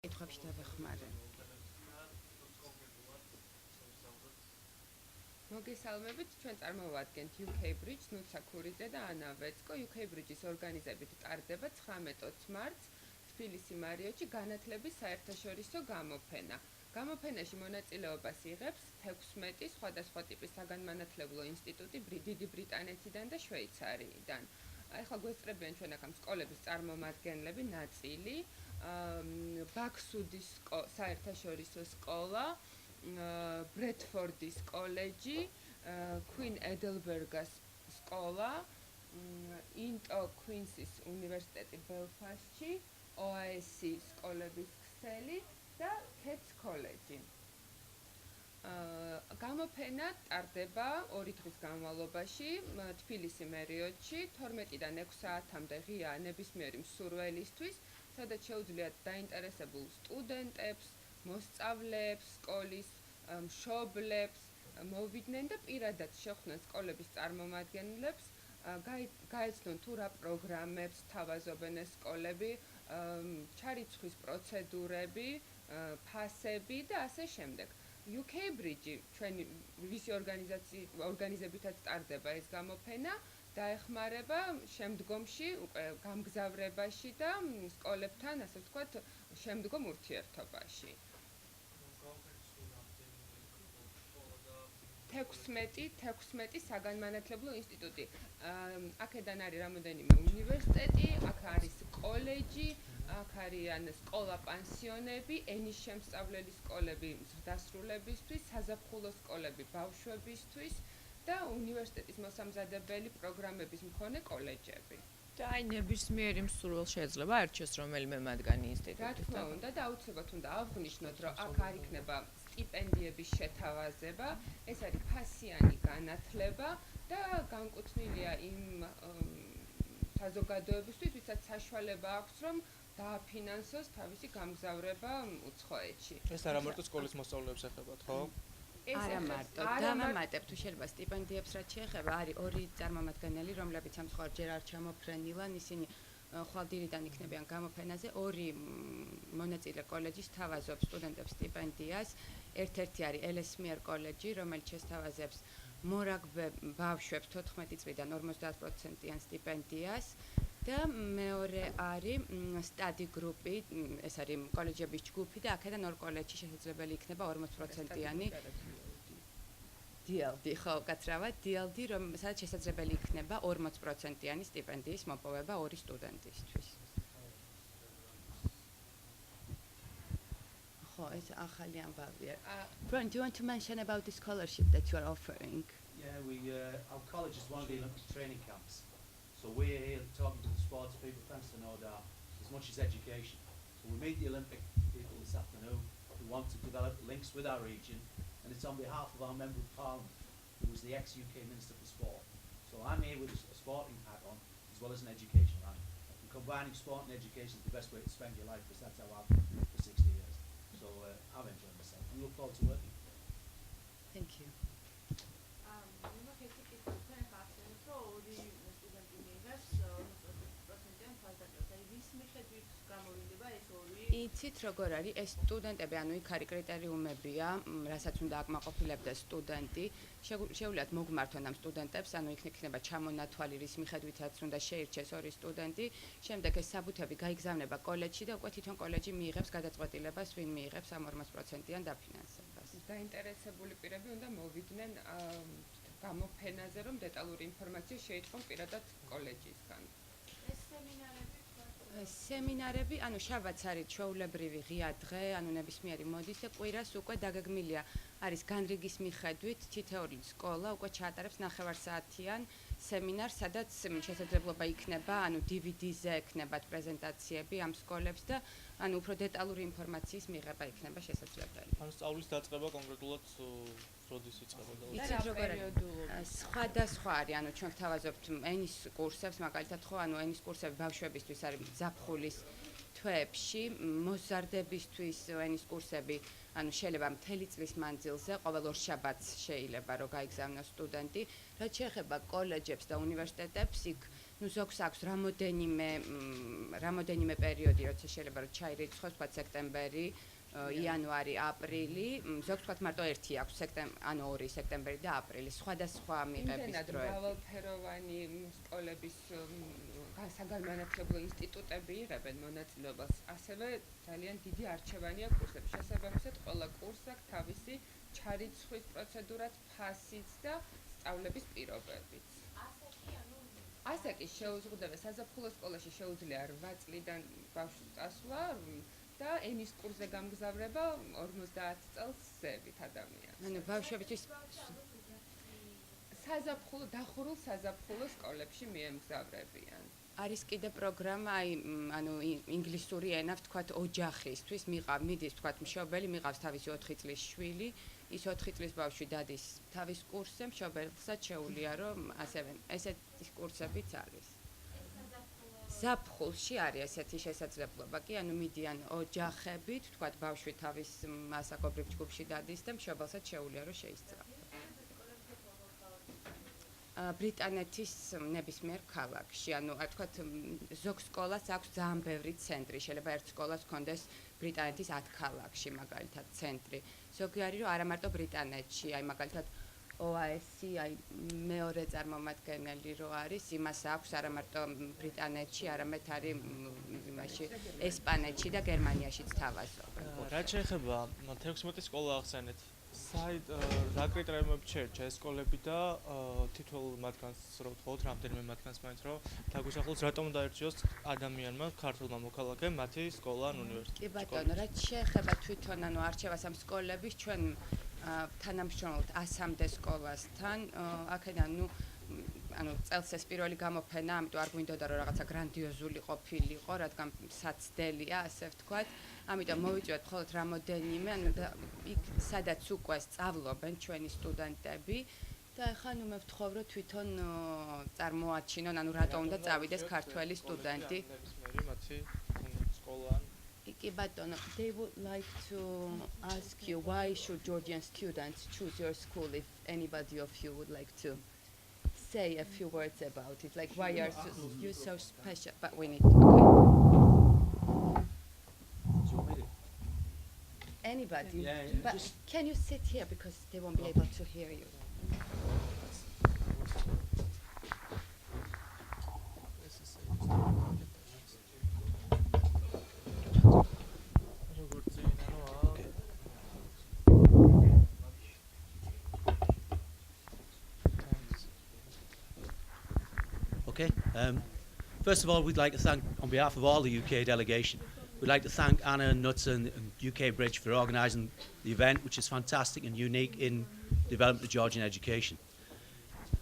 კითხვებში დავეხმარე. მოგესალმებით, ჩვენ წარმოვადგენთ UK Bridge, ნუცა ქურიძე და ანა ვეცკო. UK Bridge-ის ორგანიზებით ტარდება 19 მარტს თბილისი მარიოტში განათლების საერთაშორისო გამოფენა. გამოფენაში მონაწილეობას იღებს 16 სხვადასხვა ტიპის საგანმანათლებლო ინსტიტუტი დიდი ბრიტანეთიდან და შვეიცარიიდან. ახლა გვესწრებიან ჩვენ აქ ამ სკოლების წარმომადგენლები ნაწილი, ბაქსუდის საერთაშორისო სკოლა, ბრედფორდის კოლეჯი, Queen Edelbergas სკოლა, ინტო Queen's უნივერსიტეტი ბელფასტში, OAS სკოლების ქსელი და Kets კოლეჯი. გამოფენა ტარდება 2 დღის განმავლობაში თბილისი მარიოტში 12-დან 6 საათამდე ღია ნებისმიერი მსურველისთვის, სადაც შეუძლიათ დაინტერესებულ სტუდენტებს, მოსწავლეებს, სკოლის მშობლებს მოვიდნენ და პირადად შეხვდნენ სკოლების წარმომადგენლებს, გაეცნონ თუ რა პროგრამებს თავაზობენ ეს სკოლები, ჩარიცხვის პროცედურები, ფასები და ასე შემდეგ. UK Bridge ჩვენი ვისი ორგანიზებითაც ტარდება ეს გამოფენა, დაეხმარება შემდგომში უკვე გამგზავრებაში და სკოლებთან, ასე ვთქვათ, შემდგომ ურთიერთობაში. 16 საგანმანათლებლო ინსტიტუტი. აქედან არის რამოდენიმე უნივერსიტეტი, აქ არის კოლეჯი, აქ არიან სკოლა-პანსიონები, ენის შემსწავლელი სკოლები ზრდასრულებისთვის, საზაფხულო სკოლები ბავშვებისთვის და უნივერსიტეტის მოსამზადებელი პროგრამების მქონე კოლეჯები. და აი ნებისმიერი მსურველ შეიძლება არჩიოს რომელიმე მათგანი ინსტიტუტი. რა თქმა უნდა და აუცილებლად უნდა აღვნიშნოთ, რომ აქ არ იქნება სტიპენდიების შეთავაზება, ეს არის ფასიანი განათლება და განკუთვნილია იმ საზოგადოებისთვის, ვისაც საშუალება აქვს, რომ დააფინანსოს თავისი გამგზავრება უცხოეთში. ეს არა მარტო სკოლის მოსწავლეებს ეხებათ, ხო? არა მარტო, დამამატებ თუ შეიძლება სტიპენდიებს რაც შეეხება, არის 2 წარმომადგენელი, რომლებიც ამ სხვა ჯერ არ ჩამოფრენილან, ისინი ხვალდირიდან იქნებიან გამოფენაზე, 2 მონაწილე კოლეჯი სთავაზობს სტუდენტებს სტიპენდიას. ერთ-ერთი არის ელესმიერ კოლეჯი, რომელიც შესთავაზებს მორაგბე ბავშვებს 14 წლიდან 50%-იან სტიპენდიას და მეორე არის სტადი გრუპი, ეს არის კოლეჯების ჯგუფი და აქედან 2 კოლეჯში შესაძლებელი იქნება 40%-იანი DLD, ხო, გაცრავად, DLD, სადაც შესაძლებელი იქნება 40%-იანი სტიპენდიის მოპოვება 2 სტუდენტისთვის. Oh, it's ახალი ამბავია. Brian, do you want to mention about the scholarship that you are offering? Yeah, our college is one of the Olympic training camps. So we're here talking to the sports people, thanks to NODA, as much as education. So we meet the Olympic people this afternoon who want to develop links with our region, and it's on behalf of our Member of Parliament, who was the ex-UK Minister for Sport. So I'm here with a sporting hat on, as well as an education hat. And combining sport and education is the best way to spend your life, because that's how I've been for 60 years. So I've enjoyed myself and look forward to working. Thank you. იცით როგორ არის ეს სტუდენტები, ანუ იქ არის კრიტერიუმებია, რასაც უნდა აკმაყოფილებდეს სტუდენტი. შეუძლიათ მოგმართონ ამ სტუდენტებს, ანუ იქ იქნება ჩამონათვალი, რის მიხედვითაც უნდა შეირჩეს 2 სტუდენტი. შემდეგ ეს საბუთები გაიგზავნება კოლეჯში და უკვე თვითონ კოლეჯი მიიღებს გადაწყვეტილებას, ვინ მიიღებს ამ 40%-იან დაფინანსებას. დაინტერესებული პირები უნდა მოვიდნენ გამოფენაზე, რომ დეტალური ინფორმაცია შეიტყონ პირადად კოლეჯისგან. სემინარები, ანუ შაბათს არის ჩვეულებრივი ღია დღე, ანუ ნებისმიერი მოდის და კვირას უკვე დაგეგმილია არის განრიგის მიხედვით თითოეული სკოლა უკვე ჩაატარებს 9 საათიან სემინარს, სადაც შესაძლებლობა იქნება, ანუ DVD-ზე ექნებათ პრეზენტაციები ამ სკოლებს და ანუ უფრო დეტალური ინფორმაციის მიღება იქნება შესაძლებელი. ანუ სწავლის დაწყება კონკრეტულად როდის იწყება და იცით როგორ არის? სხვადასხვა არის, ანუ ჩვენ გვთავაზობთ ენის კურსებს, მაგალითად ხო, ანუ ენის კურსები ბავშვებისთვის არის ზაფხულის თვეებში, მოზარდებისთვის ენის კურსები, ანუ შეიძლება მთელი წლის მანძილზე, ყოველ 2 შაბათს შეიძლება რომ გაიგზავნოს სტუდენტი. რაც შეეხება კოლეჯებს და უნივერსიტეტებს, იქ ნუ ზოგს აქვს რამოდენიმე პერიოდი, როცა შეიძლება რომ ჩაირიცხოს, თქვა სექტემბერი, იანვარი, აპრილი, ზოგს თქვა მარტო ერთი აქვს, ანუ 2 სექტემბერი და აპრილი, სხვადასხვა მიღების დროები. მრავალფეროვანი სკოლების საგანმანათლებლო ინსტიტუტები იღებენ მონაწილეობას. ასევე ძალიან დიდი არჩევანია კურსების. შესაბამისად, ყველა კურსს აქვს თავისი ჩარიცხვის პროცედურაც, ფასიც და სწავლების პირობებიც. ასე კი შეუზღუდავია საზაფხულო სკოლაში შეუძლია 8 წლიდან ბავშვს წასვლა და ენის კურსზე გამგზავრება 50 წელს ზევით ადამიანს. ანუ ბავშვებისთვის დახურულ საზაფხულო სკოლებში მიემგზავრებიან. არის კიდე პროგრამა, ანუ ინგლისური ენა, ვთქვათ, ოჯახისთვის, მიდის, ვთქვათ, მშობელი, მიყავს თავისი 4 წლის შვილი, ის 4 წლის ბავშვი დადის თავის კურსზე, მშობელსაც შეუძლია, რომ ასევე ესეთი კურსებიც არის. ზაფხულში არის ესეთი შესაძლებლობა, კი, ანუ მიდიან ოჯახებით, ვთქვათ, ბავშვი თავის მასაკობრივ ჯგუფში დადის და მშობელსაც შეუძლია, რომ შეისწავლოს. ბრიტანეთის ნებისმიერ ქალაქში, ანუ ვთქვათ, ზოგ სკოლას აქვს ძალიან ბევრი ცენტრი, შეიძლება ერთ სკოლას ჰქონდეს ბრიტანეთის 10 ქალაქში, მაგალითად, ცენტრი. ზოგი არის, რომ არა მარტო ბრიტანეთში, აი მაგალითად OAS-ი, აი მეორე წარმომადგენელი რო არის, იმას აქვს არა მარტო ბრიტანეთში, არამედ არის იმაში ესპანეთში და გერმანიაშიც თავაზობენ. რაც შეეხება 16 სკოლა ახსენეთ. რა კრიტერიუმებით შეერჩა ეს სკოლები და თითოეულ მათგანს რო ვთხოვთ, რამდენიმე მათგანს მაინც რო დაგუსახლოს, რატომ დაერჩიოს ადამიანმა, ქართულმა მოქალაქემ მათი სკოლა ან უნივერსიტეტი? კი ბატონო, რაც შეეხება თვითონ ანუ არჩევას ამ სკოლების, ჩვენ თანამშრომლობთ 100-მდე სკოლასთან, აქედან ანუ წელს ეს პირველი გამოფენა, ამიტომ არ გვინდოდა რომ რაღაცა გრანდიოზული ყოფილიყო, რადგან საცდელია, ასე ვთქვათ. ამიტომ მოვიწვიოთ მხოლოდ რამოდენიმე, ანუ იქ სადაც უკვე სწავლობენ ჩვენი სტუდენტები და ახლა ნუ მე ვთხოვ რომ თვითონ წარმოაჩინონ, ანუ რატო უნდა წავიდეს ქართველი სტუდენტი. კი ბატონო, they would like to ask you why should Georgian students choose your school if anybody of you would like to say a few words about it, like why are you so special, but we need to anybody, but can you sit here because they won't be able to hear you. Okay. First of all, we'd like to thank, on behalf of all the UK delegation, we'd like to thank Anna Nuts and UK Bridge for organising the event, which is fantastic and unique in development of Georgian education.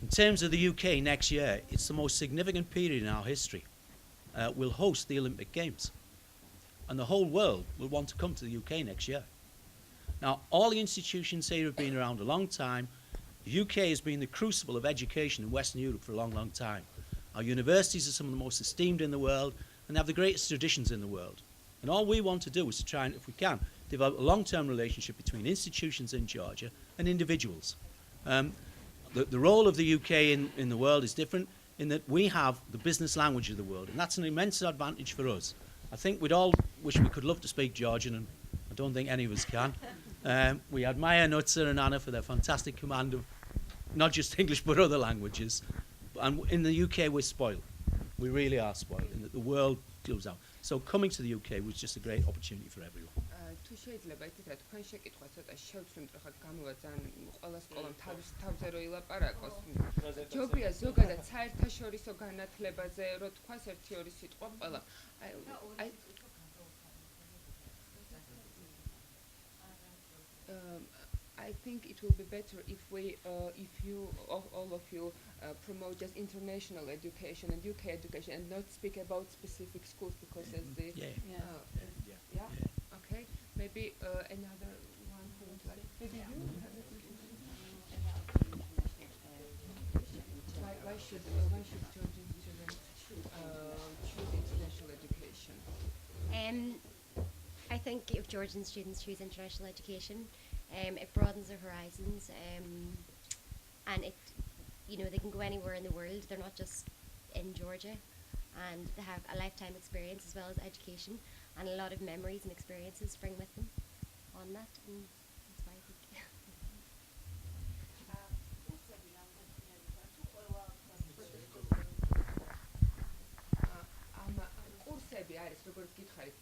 In terms of the UK next year, it's the most significant period in our history. We'll host the Olympic Games, and the whole world will want to come to the UK next year. Now, all the institutions here have been around a long time. The UK has been the crucible of education in Western Europe for a long, long time. Our universities are some of the most esteemed in the world and have the greatest traditions in the world. And all we want to do is to try and, if we can, develop a long-term relationship between institutions in Georgia and individuals. The role of the UK in the world is different in that we have the business language of the world, and that's an immense advantage for us. I think we'd all wish we could love to speak Georgian, and I don't think any of us can. We admire Nutsa and Anna for their fantastic command of not just English but other languages. And in the UK we're spoiled. We really are spoiled in that the world goes out. So coming to the UK was just a great opportunity for everyone. თუ შეიძლება ითქვა თქვენ შეკითხვა ცოტა შევცვლით რა გამოვა ძალიან ყველა სკოლამ თავზე რო ილაპარაკოს. ჯობია ზოგადად საერთაშორისო განათლებაზე რო თქვას 1-2 სიტყვა ყველა. I think it will be better if you all of you promote just international education and UK education and not speak about specific schools because as the okay, maybe another one who would like, maybe you. Why should Georgian students choose international education? I think if Georgian students choose international education, it broadens their horizons, and they can go anywhere in the world. They're not just in Georgia, and they have a lifetime experience as well as education, and a lot of memories and experiences bring with them on that, and that's why I think. კურსები არის, როგორც გითხარით,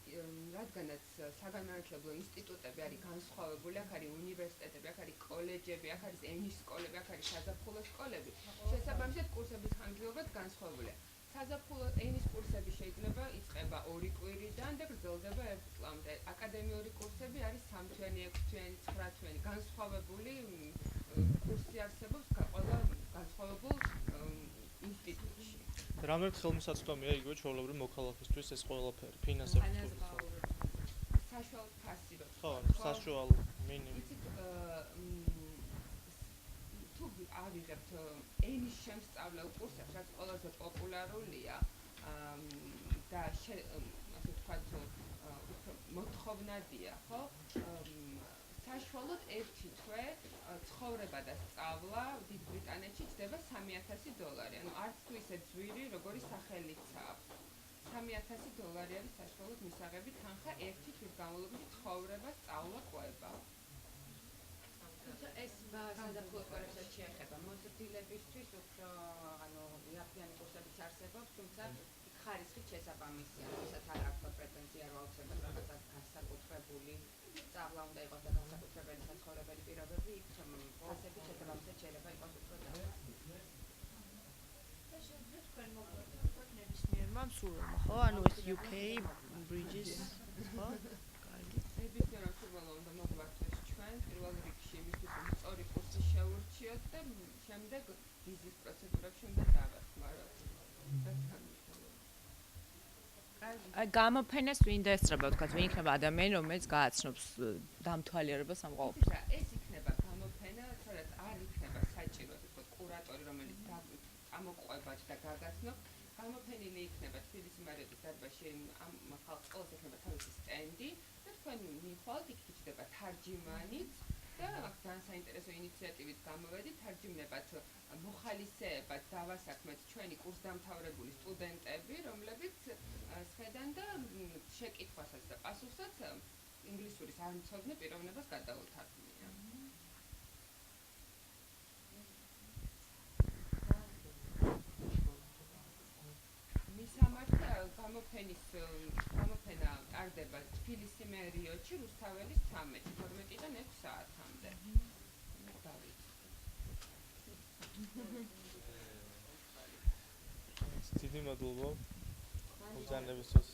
რადგანაც საგანმანათლებლო ინსტიტუტები არის განსხვავებული, აქ არის უნივერსიტეტები, აქ არის კოლეჯები, აქ არის ენის სკოლები, აქ არის საზაფხულო სკოლები. შესაბამისად, კურსების ხანგრძლივობაც განსხვავებულია. საზაფხულო ენის კურსები შეიძლება იწყება 2 კვირიდან და გრძელდება 1 წლამდე. აკადემიური კურსები არის 3 თვიანი, 6 თვიანი, 9 თვიანი, განსხვავებული კურსი არსებობს ყველა განსხვავებულ ინსტიტუტში. რამდენად ხელმისაწვდომია იგივე ჩვეულებრივ მოქალაქისთვის ეს ყველაფერი, ფინანსები საშუალო ფასი რო ხო, საშუალო მინიმუმ. თუ ავიღებთ ენის შემსწავლელ კურსებს, რაც ყველაზე პოპულარულია და ასე ვთქვათ, უფრო მოთხოვნადია, ხო? საშუალოდ 1 თვე ცხოვრება და სწავლა დიდ ბრიტანეთში ჩდება $3000, ანუ არც თუ ისე ძვირი, როგორი სახელიც აქვს. $3000 არის საშუალოდ მისაღები თანხა 1 თვის განმავლობაში ცხოვრება, სწავლა, ყვება. ეს საზაფხულო კურსებსაც შეეხება მოზრდილებისთვის უფრო იაფიანი კურსებიც არსებობს, თუმცა ხარისხით შესაბამისია, რასაც არ აქვს პრეტენზია რომ აუცილებლად რაღაცა განსაკუთრებული სწავლა უნდა იყოს და განსაკუთრებელი საცხოვრებელი პირობები, იქ კურსები შესაბამისად შეიძლება იყოს უფრო ძლიერი. და შეგვიძლია თქვენ მოგვითხრათ ნებისმიერმა მსურველმა, ხო? ანუ ეს UK bridges, ხო? კარგი. ნებისმიერმა მსურველმა უნდა მოგვართოს ჩვენ პირველ რიგში იმისთვის, რომ სწორი კურსი შეურჩიოთ და შემდეგ ვიზის პროცედურებში უნდა დავეხმაროთ. გამოფენას ვინ დაესწრება, თქვათ, ვინ იქნება ადამიანი, რომელიც გააცნობს დამთვალიერებას ამ ყოველფერს? ეს იქნება გამოფენა, სადაც არ იქნება საჭირო თქო კურატორი, რომელიც ამოყვებათ და გაგაცნობს. გამოფენილი იქნება თბილისის მარიოტის დარბაზში ამ ხალხს ყოველს იქნება თავისი სტენდი და თქვენ მიხვალთ, იქ იჭდება თარჯიმანიც და აქ ძალიან საინტერესო ინიციატივით გამოვედით, თარჯიმნებად მოხალისეებად დავასაქმეთ ჩვენი კურსდამთავრებული სტუდენტები, რომლებიც სხედან და შეკითხვასაც და პასუხსაც ინგლისურის არ მცოდნე პიროვნებას გადაუთარგმნია. მისამართი გამოფენა ტარდება თბილისი მარიოტში რუსთაველის 13-ში 12-დან 6 საათამდე. დიდი მადლობა. მოგზაურობისთვის.